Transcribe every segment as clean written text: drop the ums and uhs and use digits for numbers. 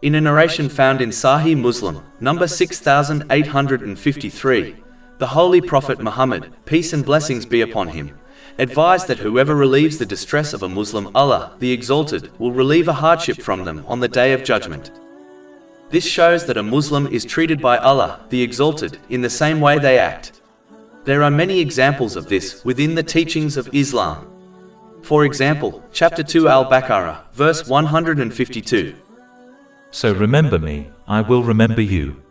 In a narration found in Sahih Muslim, number 6853, the Holy Prophet Muhammad, peace and blessings be upon him, advised that whoever relieves the distress of a Muslim, Allah, the Exalted, will relieve a hardship from them on the Day of Judgment. This shows that a Muslim is treated by Allah, the Exalted, in the same way they act. There are many examples of this within the teachings of Islam. For example, chapter 2 Al-Baqarah, verse 152. So remember me, I will remember you.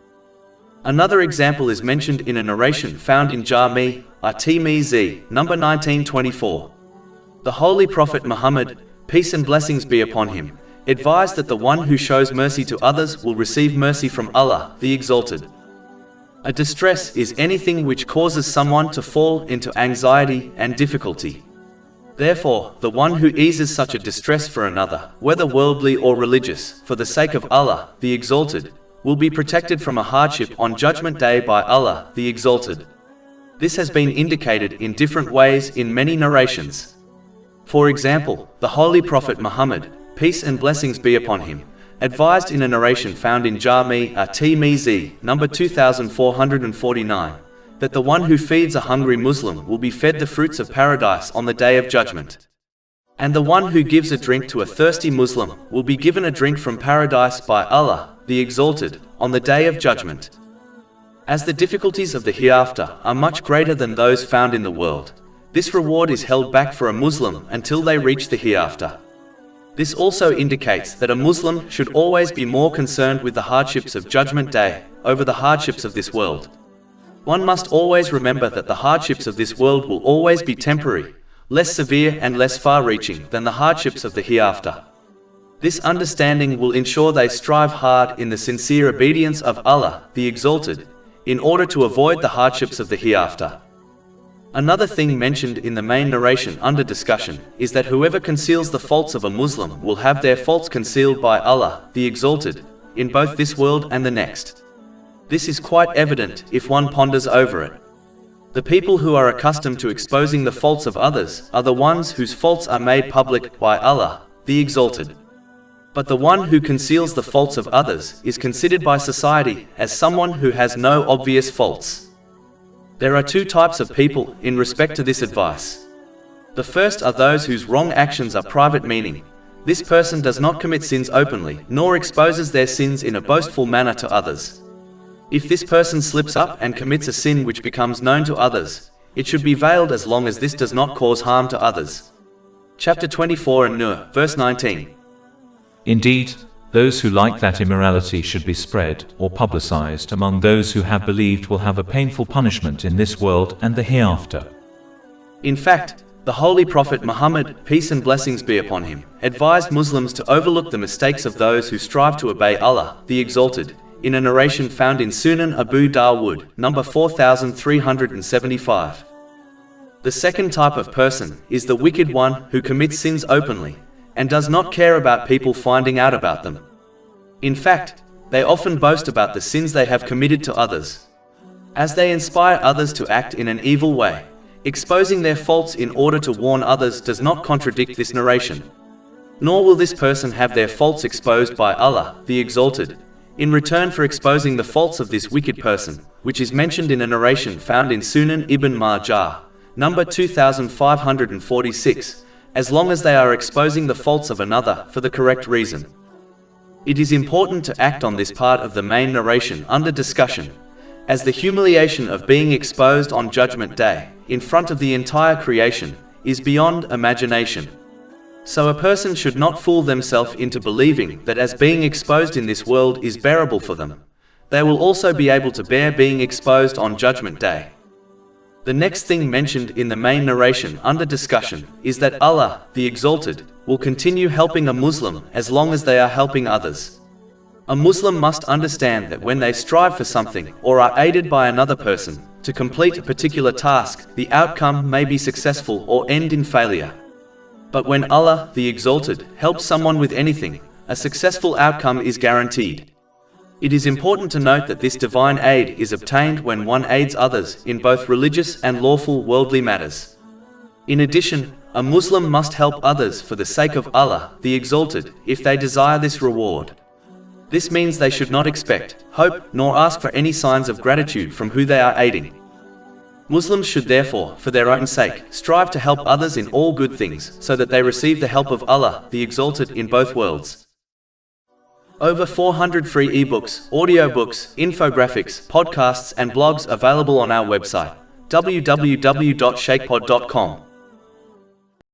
Another example is mentioned in a narration found in Jami' at-Tirmidhi, number 1924. The Holy Prophet Muhammad, peace and blessings be upon him, advised that the one who shows mercy to others will receive mercy from Allah, the Exalted. A distress is anything which causes someone to fall into anxiety and difficulty. Therefore, the one who eases such a distress for another, whether worldly or religious, for the sake of Allah, the Exalted, will be protected from a hardship on Judgment Day by Allah, the Exalted. This has been indicated in different ways in many narrations. For example, the Holy Prophet Muhammad, peace and blessings be upon him, advised in a narration found in Jami' at-Tirmidhi, number 2449, that the one who feeds a hungry Muslim will be fed the fruits of paradise on the Day of Judgment. And the one who gives a drink to a thirsty Muslim will be given a drink from paradise by Allah, the Exalted, on the Day of Judgment. As the difficulties of the hereafter are much greater than those found in the world, this reward is held back for a Muslim until they reach the hereafter. This also indicates that a Muslim should always be more concerned with the hardships of Judgment Day over the hardships of this world. One must always remember that the hardships of this world will always be temporary, less severe and less far-reaching than the hardships of the hereafter. This understanding will ensure they strive hard in the sincere obedience of Allah, the Exalted, in order to avoid the hardships of the hereafter. Another thing mentioned in the main narration under discussion is that whoever conceals the faults of a Muslim will have their faults concealed by Allah, the Exalted, in both this world and the next. This is quite evident if one ponders over it. The people who are accustomed to exposing the faults of others are the ones whose faults are made public by Allah, the Exalted. But the one who conceals the faults of others is considered by society as someone who has no obvious faults. There are two types of people in respect to this advice. The first are those whose wrong actions are private, meaning this person does not commit sins openly, nor exposes their sins in a boastful manner to others. If this person slips up and commits a sin which becomes known to others, it should be veiled as long as this does not cause harm to others. Chapter 24 An-Nur, verse 19. Indeed, those who like that immorality should be spread or publicized among those who have believed will have a painful punishment in this world and the hereafter. In fact, the Holy Prophet Muhammad, peace and blessings be upon him, advised Muslims to overlook the mistakes of those who strive to obey Allah, the Exalted, in a narration found in Sunan Abu Dawood, number 4375. The second type of person is the wicked one who commits sins openly, and does not care about people finding out about them. In fact, they often boast about the sins they have committed to others. As they inspire others to act in an evil way, exposing their faults in order to warn others does not contradict this narration. Nor will this person have their faults exposed by Allah, the Exalted, in return for exposing the faults of this wicked person, which is mentioned in a narration found in Sunan Ibn Majah, number 2546, as long as they are exposing the faults of another for the correct reason. It is important to act on this part of the main narration under discussion, as the humiliation of being exposed on Judgment Day, in front of the entire creation, is beyond imagination. So a person should not fool themselves into believing that as being exposed in this world is bearable for them, they will also be able to bear being exposed on Judgment Day. The next thing mentioned in the main narration under discussion is that Allah, the Exalted, will continue helping a Muslim as long as they are helping others. A Muslim must understand that when they strive for something or are aided by another person to complete a particular task, the outcome may be successful or end in failure. But when Allah, the Exalted, helps someone with anything, a successful outcome is guaranteed. It is important to note that this divine aid is obtained when one aids others in both religious and lawful worldly matters. In addition, a Muslim must help others for the sake of Allah, the Exalted, if they desire this reward. This means they should not expect, hope, nor ask for any signs of gratitude from who they are aiding. Muslims should therefore, for their own sake, strive to help others in all good things, so that they receive the help of Allah, the Exalted, in both worlds. Over 400 free ebooks, audiobooks, infographics, podcasts and blogs available on our website, www.shaykhpod.com.